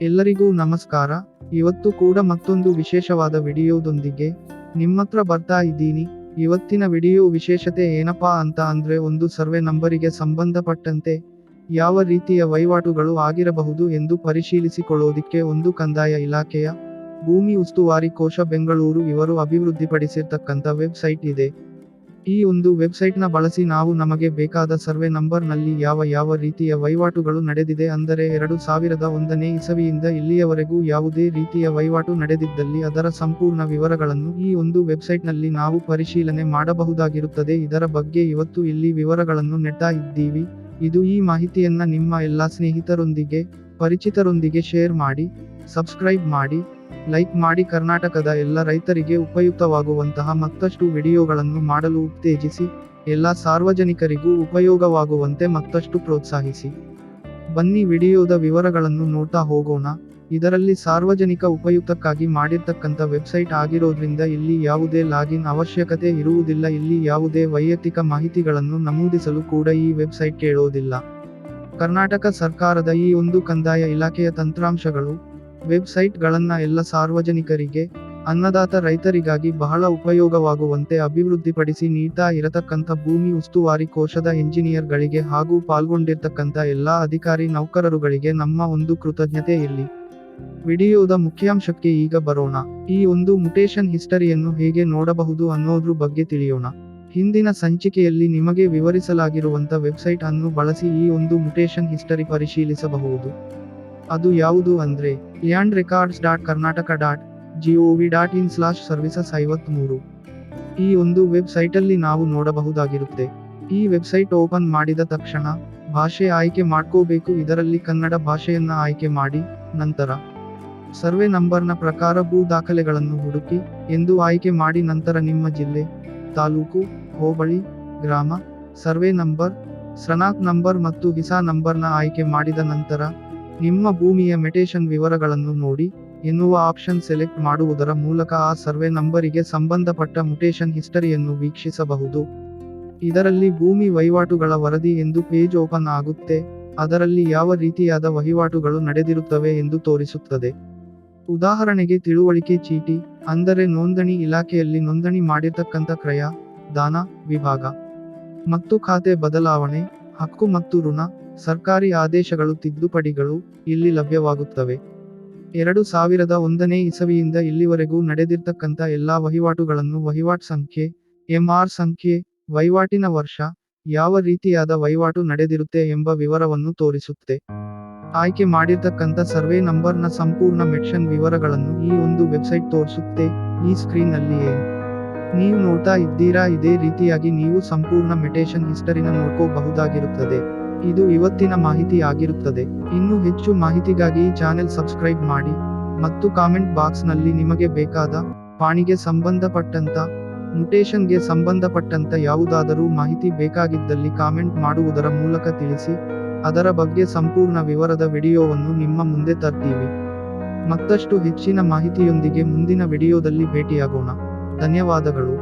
ಎಲ್ಲರಿಗೂ ನಮಸ್ಕಾರ. ಇವತ್ತು ಕೂಡ ಮತ್ತೊಂದು ವಿಶೇಷವಾದ ವಿಡಿಯೋದೊಂದಿಗೆ ನಿಮ್ಮತ್ರ ಬರ್ತಾ ಇದ್ದೀನಿ. ಇವತ್ತಿನ ವಿಡಿಯೋ ವಿಶೇಷತೆ ಏನಪ್ಪಾ ಅಂತ ಅಂದ್ರೆ ಒಂದು ಸರ್ವೆ ನಂಬರಿಗೆ ಸಂಬಂಧಪಟ್ಟಂತೆ ಯಾವ ರೀತಿಯ ವಹಿವಾಟುಗಳು ಆಗಿರಬಹುದು ಎಂದು ಪರಿಶೀಲಿಸಿಕೊಳ್ಳೋದಿಕ್ಕೆ ಒಂದು ಕಂದಾಯ ಇಲಾಖೆಯ ಭೂಮಿ ಉಸ್ತುವಾರಿ ಕೋಶ ಬೆಂಗಳೂರು ಇವರು ಅಭಿವೃದ್ಧಿಪಡಿಸಿರ್ತಕ್ಕಂಥ ವೆಬ್ಸೈಟ್ ಇದೆ. ಈ ಒಂದು ವೆಬ್ಸೈಟ್ನ ಬಳಸಿ ನಾವು ನಮಗೆ ಬೇಕಾದ ಸರ್ವೆ ನಂಬರ್ನಲ್ಲಿ ಯಾವ ರೀತಿಯ ವಹಿವಾಟುಗಳು ನಡೆದಿದೆ ಅಂದರೆ 2001ನೇ ಇಸವಿಯಿಂದ ಇಲ್ಲಿಯವರೆಗೂ ಯಾವುದೇ ರೀತಿಯ ವಹಿವಾಟು ನಡೆದಿದ್ದಲ್ಲಿ ಅದರ ಸಂಪೂರ್ಣ ವಿವರಗಳನ್ನು ಈ ಒಂದು ವೆಬ್ಸೈಟ್ನಲ್ಲಿ ನಾವು ಪರಿಶೀಲನೆ ಮಾಡಬಹುದಾಗಿರುತ್ತದೆ. ಇದರ ಬಗ್ಗೆ ಇವತ್ತು ಇಲ್ಲಿ ವಿವರಗಳನ್ನು ನೀಡ್ತಾ ಇದ್ದೀವಿ. ಈ ಮಾಹಿತಿಯನ್ನ ನಿಮ್ಮ ಎಲ್ಲ ಸ್ನೇಹಿತರೊಂದಿಗೆ ಪರಿಚಿತರೊಂದಿಗೆ ಶೇರ್ ಮಾಡಿ, ಸಬ್ಸ್ಕ್ರೈಬ್ ಮಾಡಿ, ಲೈಕ್ ಮಾಡಿ. ಕರ್ನಾಟಕದ ಎಲ್ಲ ರೈತರಿಗೆ ಉಪಯುಕ್ತವಾಗುವಂತಹ ಮತ್ತಷ್ಟು ವಿಡಿಯೋಗಳನ್ನು ಮಾಡಲು ಉತ್ತೇಜಿಸಿ, ಎಲ್ಲ ಸಾರ್ವಜನಿಕರಿಗೂ ಉಪಯೋಗವಾಗುವಂತೆ ಮತ್ತಷ್ಟು ಪ್ರೋತ್ಸಾಹಿಸಿ. ಬನ್ನಿ ವಿಡಿಯೋದ ವಿವರಗಳನ್ನು ನೋಡ್ತಾ ಹೋಗೋಣ. ಇದರಲ್ಲಿ ಸಾರ್ವಜನಿಕ ಉಪಯುಕ್ತಕ್ಕಾಗಿ ಮಾಡಿರ್ತಕ್ಕಂಥ ವೆಬ್ಸೈಟ್ ಆಗಿರೋದ್ರಿಂದ ಇಲ್ಲಿ ಯಾವುದೇ ಲಾಗಿನ್ ಅವಶ್ಯಕತೆ ಇರುವುದಿಲ್ಲ. ಇಲ್ಲಿ ಯಾವುದೇ ವೈಯಕ್ತಿಕ ಮಾಹಿತಿಗಳನ್ನು ನಮೂದಿಸಲು ಕೂಡ ಈ ವೆಬ್ಸೈಟ್ ಕೇಳೋದಿಲ್ಲ. ಕರ್ನಾಟಕ ಸರ್ಕಾರದ ಈ ಒಂದು ಕಂದಾಯ ಇಲಾಖೆಯ ತಂತ್ರಾಂಶಗಳು ವೆಬ್ಸೈಟ್ಗಳನ್ನ ಎಲ್ಲ ಸಾರ್ವಜನಿಕರಿಗೆ, ಅನ್ನದಾತ ರೈತರಿಗಾಗಿ ಬಹಳ ಉಪಯೋಗವಾಗುವಂತೆ ಅಭಿವೃದ್ಧಿಪಡಿಸಿ ನೀಡ್ತಾ ಇರತಕ್ಕಂಥ ಭೂಮಿ ಉಸ್ತುವಾರಿ ಕೋಶದ ಇಂಜಿನಿಯರ್ಗಳಿಗೆ ಹಾಗೂ ಪಾಲ್ಗೊಂಡಿರ್ತಕ್ಕಂಥ ಎಲ್ಲಾ ಅಧಿಕಾರಿ ನೌಕರರುಗಳಿಗೆ ನಮ್ಮ ಒಂದು ಕೃತಜ್ಞತೆ ಇರಲಿ. ವಿಡಿಯೋದ ಮುಖ್ಯಾಂಶಕ್ಕೆ ಈಗ ಬರೋಣ. ಈ ಒಂದು ಮುಟೇಶನ್ ಹಿಸ್ಟರಿಯನ್ನು ಹೇಗೆ ನೋಡಬಹುದು ಅನ್ನೋದ್ರ ಬಗ್ಗೆ ತಿಳಿಯೋಣ. ಹಿಂದಿನ ಸಂಚಿಕೆಯಲ್ಲಿ ನಿಮಗೆ ವಿವರಿಸಲಾಗಿರುವಂತ ವೆಬ್ಸೈಟ್ ಅನ್ನು ಬಳಸಿ ಈ ಒಂದು ಮುಟೇಶನ್ ಹಿಸ್ಟರಿ ಪರಿಶೀಲಿಸಬಹುದು. ಅದು ಯಾವುದು ಅಂದ್ರೆ landrecords.karnataka.gov.in/services53. ಈ ಒಂದು ವೆಬ್ಸೈಟಲ್ಲಿ ನಾವು ನೋಡಬಹುದಾಗಿರುತ್ತೆ. ಈ ವೆಬ್ಸೈಟ್ ಓಪನ್ ಮಾಡಿದ ತಕ್ಷಣ ಭಾಷೆ ಆಯ್ಕೆ ಮಾಡ್ಕೋಬೇಕು. ಇದರಲ್ಲಿ ಕನ್ನಡ ಭಾಷೆಯನ್ನ ಆಯ್ಕೆ ಮಾಡಿ, ನಂತರ ಸರ್ವೆ ನಂಬರ್ನ ಪ್ರಕಾರ ಭೂ ದಾಖಲೆಗಳನ್ನು ಹುಡುಕಿ ಎಂದು ಆಯ್ಕೆ ಮಾಡಿ, ನಂತರ ನಿಮ್ಮ ಜಿಲ್ಲೆ, ತಾಲೂಕು, ಹೋಬಳಿ, ಗ್ರಾಮ, ಸರ್ವೆ ನಂಬರ್, ಸ್ರನಾಕ್ ನಂಬರ್ ಮತ್ತು ಹಿಸಾ ನಂಬರ್ನ ಆಯ್ಕೆ ಮಾಡಿದ ನಂತರ ನಿಮ್ಮ ಭೂಮಿಯ ಮೆಟೇಶನ್ ವಿವರಗಳನ್ನು ನೋಡಿ ಎನ್ನುವ ಆಪ್ಷನ್ ಸೆಲೆಕ್ಟ್ ಮಾಡುವುದರ ಮೂಲಕ ಆ ಸರ್ವೆ ನಂಬರಿಗೆ ಸಂಬಂಧಪಟ್ಟ ಮುಟೇಶನ್ ಹಿಸ್ಟರಿಯನ್ನು ವೀಕ್ಷಿಸಬಹುದು. ಇದರಲ್ಲಿ ಭೂಮಿ ವಹಿವಾಟುಗಳ ವರದಿ ಎಂದು ಪೇಜ್ ಓಪನ್ ಆಗುತ್ತೆ. ಅದರಲ್ಲಿ ಯಾವ ರೀತಿಯಾದ ವಹಿವಾಟುಗಳು ನಡೆದಿರುತ್ತವೆ ಎಂದು ತೋರಿಸುತ್ತದೆ. ಉದಾಹರಣೆಗೆ ತಿಳುವಳಿಕೆ ಚೀಟಿ ಅಂದರೆ ನೋಂದಣಿ ಇಲಾಖೆಯಲ್ಲಿ ನೋಂದಣಿ ಮಾಡಿರ್ತಕ್ಕಂಥ ಕ್ರಯ, ದಾನ ವಿಭಾಗ ಮತ್ತು ಖಾತೆ ಬದಲಾವಣೆ, ಹಕ್ಕು ಮತ್ತು ಋಣ, ಸರ್ಕಾರಿ ಆದೇಶಗಳು, ತಿದ್ದುಪಡಿಗಳು ಇಲ್ಲಿ ಲಭ್ಯವಾಗುತ್ತವೆ. 2001ನೇ ಇಸವಿಯಿಂದ ಇಲ್ಲಿವರೆಗೂ ನಡೆದಿರ್ತಕ್ಕಂಥ ಎಲ್ಲಾ ವಹಿವಾಟುಗಳನ್ನು ವಹಿವಾಟ್ ಸಂಖ್ಯೆ, MR ಸಂಖ್ಯೆ, ವಹಿವಾಟಿನ ವರ್ಷ, ಯಾವ ರೀತಿಯಾದ ವಹಿವಾಟು ನಡೆದಿರುತ್ತೆ ಎಂಬ ವಿವರವನ್ನು ತೋರಿಸುತ್ತೆ. ಆಯ್ಕೆ ಮಾಡಿರ್ತಕ್ಕಂಥ ಸರ್ವೆ ನಂಬರ್ನ ಸಂಪೂರ್ಣ ಮೆನ್ಷನ್ ವಿವರಗಳನ್ನು ಈ ಒಂದು ವೆಬ್ಸೈಟ್ ತೋರಿಸುತ್ತೆ. ಈ ಸ್ಕ್ರೀನ್ ಅಲ್ಲಿಯೇ ನೀವು ನೋಡ್ತಾ ಇದ್ದೀರಾ. ಇದೇ ರೀತಿಯಾಗಿ ನೀವು ಸಂಪೂರ್ಣ ಮೆಟೇಶನ್ ಹಿಸ್ಟರಿನ ನೋಡ್ಕೋಬಹುದಾಗಿರುತ್ತದೆ. ಇದು ಇವತ್ತಿನ ಮಾಹಿತಿ ಆಗಿರುತ್ತದೆ. ಇನ್ನೂ ಹೆಚ್ಚು ಮಾಹಿತಿಗಾಗಿ ಈ ಚಾನೆಲ್ ಸಬ್ಸ್ಕ್ರೈಬ್ ಮಾಡಿ ಮತ್ತು ಕಾಮೆಂಟ್ ಬಾಕ್ಸ್ ನಲ್ಲಿ ನಿಮಗೆ ಬೇಕಾದ ಪಾಣಿಗೆ ಸಂಬಂಧಪಟ್ಟಂತ, ಮುಟೇಶನ್ಗೆ ಸಂಬಂಧಪಟ್ಟಂತ ಯಾವುದಾದರೂ ಮಾಹಿತಿ ಬೇಕಾಗಿದ್ದಲ್ಲಿ ಕಾಮೆಂಟ್ ಮಾಡುವುದರ ಮೂಲಕ ತಿಳಿಸಿ. ಅದರ ಬಗ್ಗೆ ಸಂಪೂರ್ಣ ವಿವರದ ವಿಡಿಯೋವನ್ನು ನಿಮ್ಮ ಮುಂದೆ ತರ್ತೀವಿ. ಮತ್ತಷ್ಟು ಹೆಚ್ಚಿನ ಮಾಹಿತಿಯೊಂದಿಗೆ ಮುಂದಿನ ವಿಡಿಯೋದಲ್ಲಿ ಭೇಟಿಯಾಗೋಣ. ಧನ್ಯವಾದಗಳು.